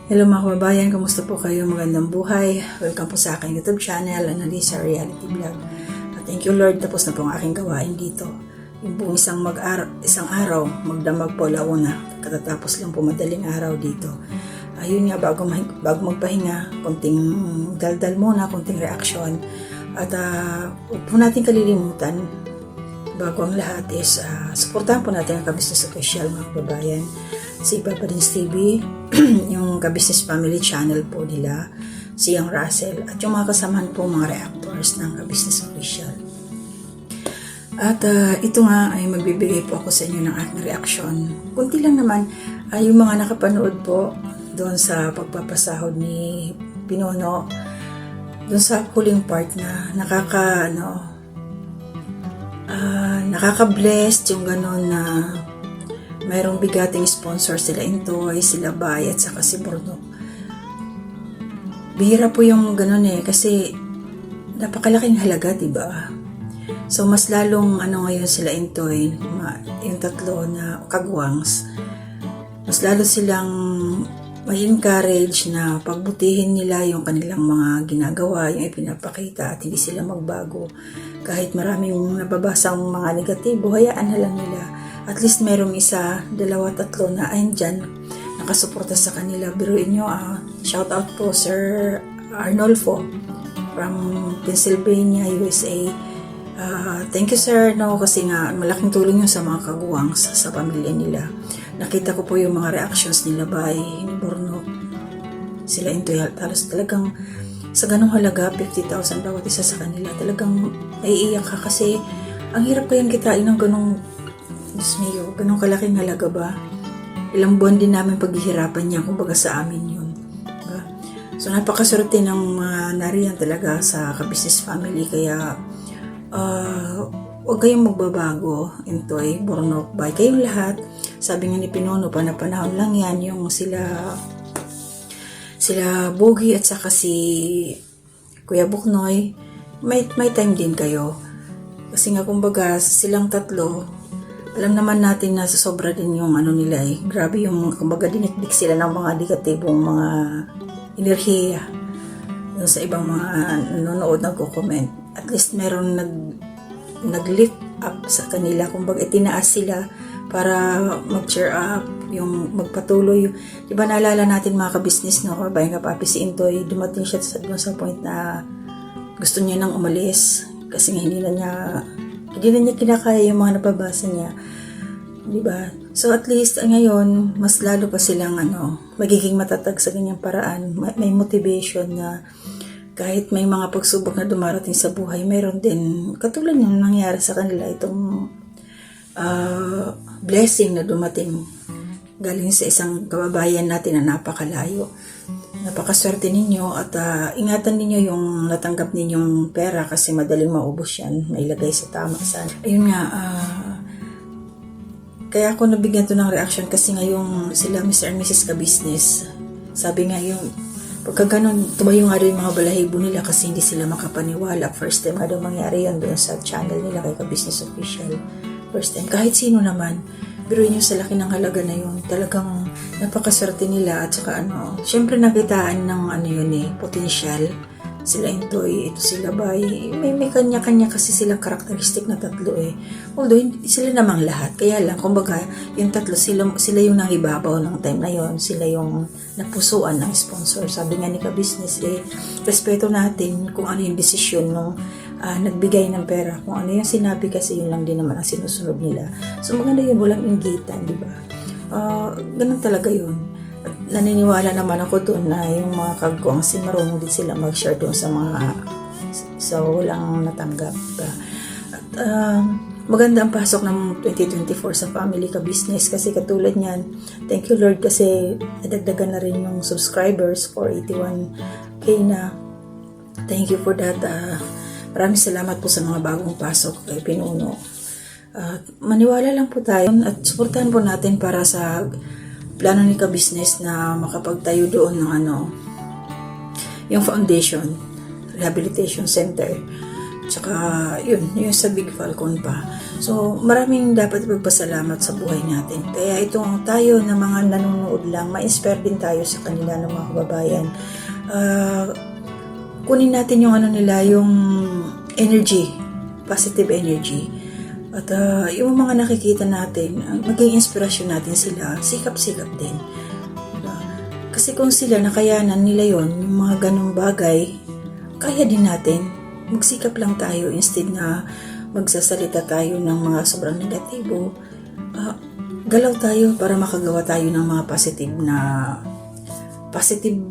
Hello mga kababayan, kamusta po kayo? Magandang buhay. Welcome po sa aking YouTube channel, Annalisa Reality Vlog. At thank you Lord, tapos na po ang aking gawain dito. Yung buong isang araw, magdamag po launa. Katatapos lang po madaling araw dito. Ayun nga, bago magpahinga, konting daldal muna, konting reaksyon. At huwag po natin kalilimutan, bago ang lahat is supportahan po natin ang Ka-Business Official mga kababayan. Si Papa Dins TV, yung Ka-Business Family Channel po nila, si Young Russell, at yung mga kasamahan po mga reactors ng Ka-Business Official. At ito nga ay magbibigay po ako sa inyo ng aking reaksyon. Kunti lang naman ay yung mga nakapanood po doon sa pagpapasahod ni Pinono, doon sa huling part na nakaka-bless yung gano'n na mayroong bigating sponsor sila Intoy, sila Bay, at saka si Bornok. Bihira po yung gano'n kasi napakalaking halaga, diba? So, mas lalong ngayon sila Intoy, yung tatlo na kagwangs, mas lalo silang may encourage na pagbutihin nila yung kanilang mga ginagawa, yung ipinapakita at hindi sila magbago. Kahit maraming nababasang mga negatibo, hayaan na lang nila. At least merong isa, dalawa, tatlo na ayun dyan, nakasuporta sa kanila. Biruin nyo, shout out po Sir Arnolfo from Pennsylvania, USA. Thank you sir, kasi nga malaking tulong yun sa mga kaguwang sa pamilya nila. Nakita ko po yung mga reactions nila Bay, ni Bornok, sila Intoy, halos talagang sa ganong halaga, 50,000 bawat isa sa kanila. Talagang naiiyak ka kasi ang hirap kayang kitain ng ganong, Diyos mio, ganong kalaking halaga ba? Ilang buwan din namin paghihirapan niya, kumbaga sa amin yun. Diba? So napakaswerte ng mga nariyan talaga sa Ka-Business Family, kaya huwag kayong magbabago, Intoy, Bornok, Bay, kayong lahat. Sabi nga ni Pinono, panahon lang yan, yung sila Bogie at saka si Kuya Buknoy, may time din kayo. Kasi nga kumbaga silang tatlo, alam naman natin na sobra din yung nila Grabe yung kumbaga dinikdik sila ng mga negatibong mga enerhiya sa ibang mga nanonood, nagko-comment. At least meron nag-lift up sa kanila, kumbaga itinaas sila para mag-cheer up, yung magpatuloy. Diba naalala natin mga ka-business, kabayan kapapi, si Intoy, dumating siya sa point na gusto niya nang umalis kasi nga hindi na niya kinakaya yung mga nababasa niya. Diba? So at least ngayon, mas lalo pa silang magiging matatag sa ganyang paraan. May motivation na kahit may mga pagsubok na dumarating sa buhay, mayroon din, katulad yung nangyari sa kanila, itong blessing na dumating galing sa isang kababayan natin na napakalayo. Napakaswerte ninyo at ingatan ninyo yung natanggap ninyong pera kasi madaling maubos yan, mailagay sa tama saan. Ayun nga, kaya ako nabigyan to ng reaction kasi ngayong sila Mr. and Mrs. Ka-Business, sabi nga yung pagka ganun, tumayo nga rin yung mga balahibo nila kasi hindi sila makapaniwala. First time nga daw mangyari yan doon sa channel nila kay Ka-Business Official. First time, kahit sino naman, biruin nyo sa laki ng halaga na yun, talagang napakaswerte nila. At saka syempre nakitaan ng potensyal. Sila Intoy, ito sila Bay, may kanya-kanya kasi silang karakteristik na tatlo Although hindi sila namang lahat, kaya lang kumbaga yung tatlo sila yung nangibabaw ng time na yon, sila yung napusuan ng sponsor. Sabi nga ni Ka-Business respeto natin kung ano yung desisyon nung nagbigay ng pera, kung ano yung sinabi kasi yun lang din naman ang sinusunod nila. So maganda yun, walang inggitan, diba? Ganun talaga yun. Naniniwala naman ako doon na yung mga kagwang marunong din sila mag-share doon sa walang natanggap. At maganda ang pasok ng 2024 sa Family Ka-Business kasi katulad niyan, thank you Lord kasi nadagdagan na rin yung subscribers for 81k na. Thank you for that. Maraming salamat po sa mga bagong pasok kay Pinuno. Maniwala lang po tayo at suportahan po natin para sa plano ni Ka-Business na makapagtayo doon ng yung foundation, rehabilitation center. Tsaka, yun, yung sa Big Falcon pa. So, maraming dapat magpasalamat sa buhay natin. Kaya itong tayo na mga nanonood lang, ma-inspire din tayo sa kanila ng mga kababayan. Kunin natin yung ano nila, yung energy, positive energy. At yung mga nakikita natin, maging inspirasyon natin sila, sikap-sikap din. Diba? Kasi kung sila nakayanan nila yon, yung mga ganong bagay, kaya din natin. Magsikap lang tayo instead na magsasalita tayo ng mga sobrang negatibo. Galaw tayo para makagawa tayo ng mga positive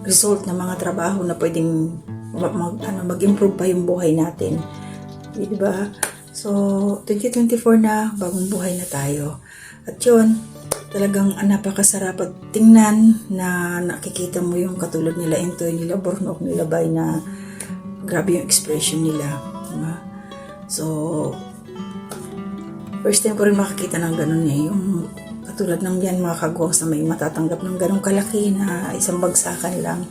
result ng mga trabaho na pwedeng mag-improve pa yung buhay natin. Diba? So, 2024 na, bagong buhay na tayo. At yun, talagang napakasarap at tingnan na nakikita mo yung katulad nila Intoy, nila Bornok, nila Bay na grabe yung expression nila. Diba? So, first time ko rin makakita ng ganun yung katulad ng yan mga kagwas na may matatanggap ng ganung kalaki na isang bagsakan lang.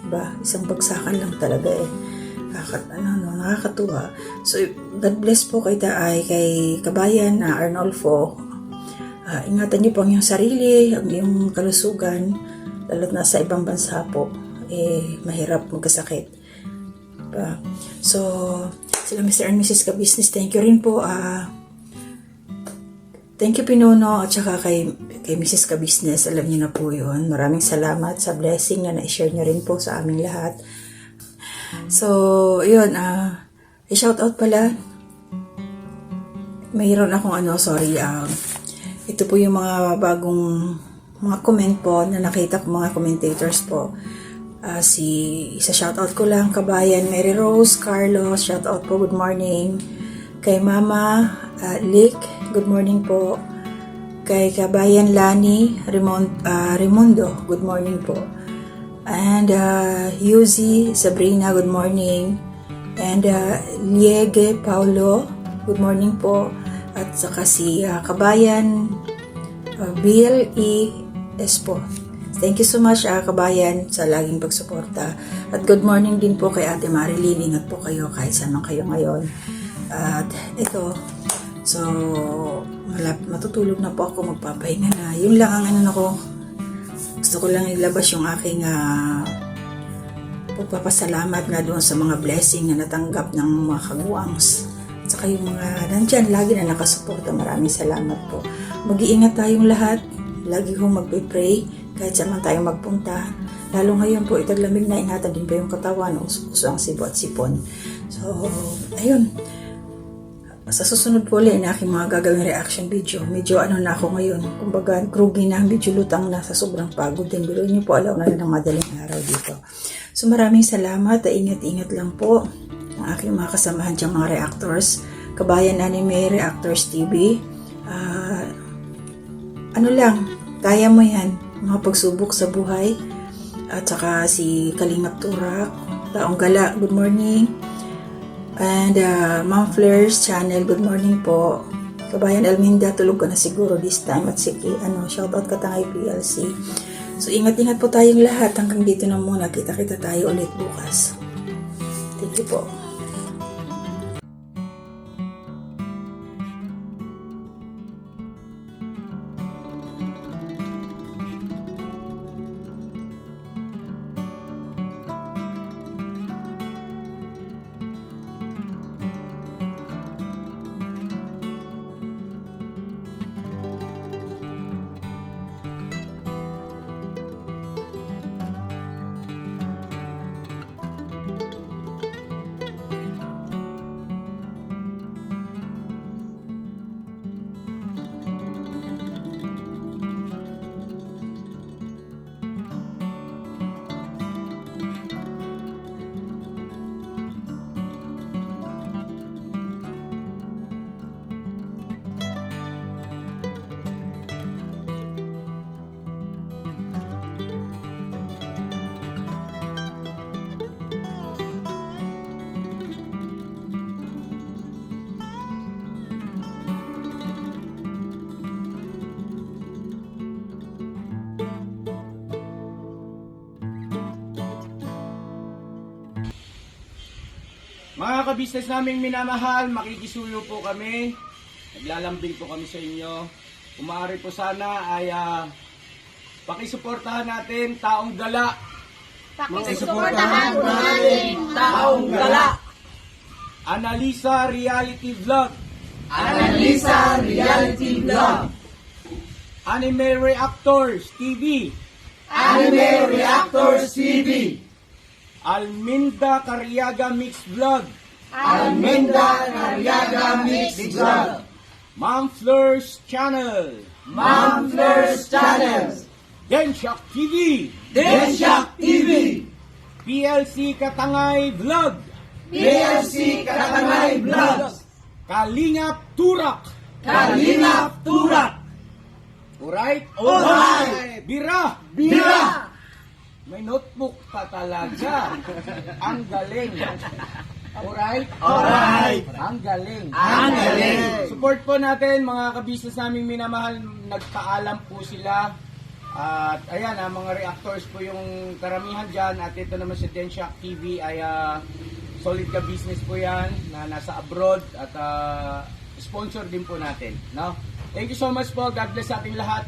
Diba? Isang bagsakan lang talaga nakakatuwa. So, God bless po kay Kabayan Arnolfo. Ingatan niyo po ang iyong sarili, ang iyong kalusugan, lalo't na sa ibang bansa po, mahirap magkasakit. So, sila Mr. and Mrs. Ka-Business, thank you rin po. Thank you Pinono at saka kay Mrs. Ka-Business, alam niyo na po yun. Maraming salamat sa blessing na na-share niyo rin po sa aming lahat. So, yun, i-shout out pala. Mayroon akong ito po yung mga bagong mga comment po na nakita ko, mga commentators po. Isa shoutout ko lang, Kabayan Mary Rose, Carlos, shoutout po, good morning. Kay Mama Lick, good morning po. Kay Kabayan Lani Raimundo, good morning po. And Yuzi Sabrina, good morning. And Liege Paulo, good morning po. At saka si Kabayan Bill E. Espo. Thank you so much Kabayan sa laging pagsuporta. At good morning din po kay Ate Marilyn. Ingat po kayo kahit saan man kayo ngayon. At ito, so matutulog na po ako, magpapahinga na. Yun lang ang gusto ko lang ilabas yung aking pagpapasalamat na doon sa mga blessing na natanggap ng mga kagwangs. At saka yung mga nandyan, lagi na nakasuporta. Maraming salamat po. Mag-iingat tayong lahat. Lagi hong magpe-pray kahit saan man tayo magpunta. Lalo ngayon po, itaglamig na, ingatan din pa yung katawan, uso ang sibo at sipon. So, ayun. Sa susunod po ulit na aking mga gagawing reaction video. Medyo na ako ngayon. Kumbaga, groggy na, medyo lutang na sa sobrang pagod din. Biruin niyo po, alaw na rin ng madaling araw dito. So maraming salamat. Ingat-ingat lang po ang aking mga kasamahan diyang mga reactors. Kabayan Anime Reactors TV. Kaya mo yan. Mga pagsubok sa buhay. At saka si Kalingap Turak. Taong Gala, good morning. And Ma'am Flair's channel, good morning po. Kabayan Alminda, tulog ka na siguro this time. At sige, shoutout Katangay PLC. So, ingat-ingat po tayong lahat. Hanggang dito na muna. Kita-kita tayo ulit bukas. Thank you po. Mga kabisnes naming minamahal, makikisuyo po kami. Naglalambing po kami sa inyo. Kung maaari po sana ay pakisuportahan natin Taong Gala. Pakisuportahan po natin Taong Gala. Analisa Reality Vlog. Analisa Reality Vlog. Anime Reactors TV. Anime Reactors TV. Alminda Cariaga Mix Vlog. Almenda Cariaga Mix Vlog. Ma'am Fleurs Channel. Ma'am Fleurs Channel. Densyak TV. Densyak TV. PLC Katangay Vlog. PLC Katangay Vlog. Kalingap Turak. Kalingap Turak. Alright? Alright. Bira. Bira. May notebook pa talaga. Ang galing. Alright? Alright. Ang galing. Ang galing. Support po natin mga kabisnes naming minamahal. Nagpaalam po sila. At ayan, mga reactors po yung karamihan dyan. At ito naman si Densyak TV ay solid ka business po yan na nasa abroad. At sponsor din po natin. No? Thank you so much po. God bless sa ating lahat.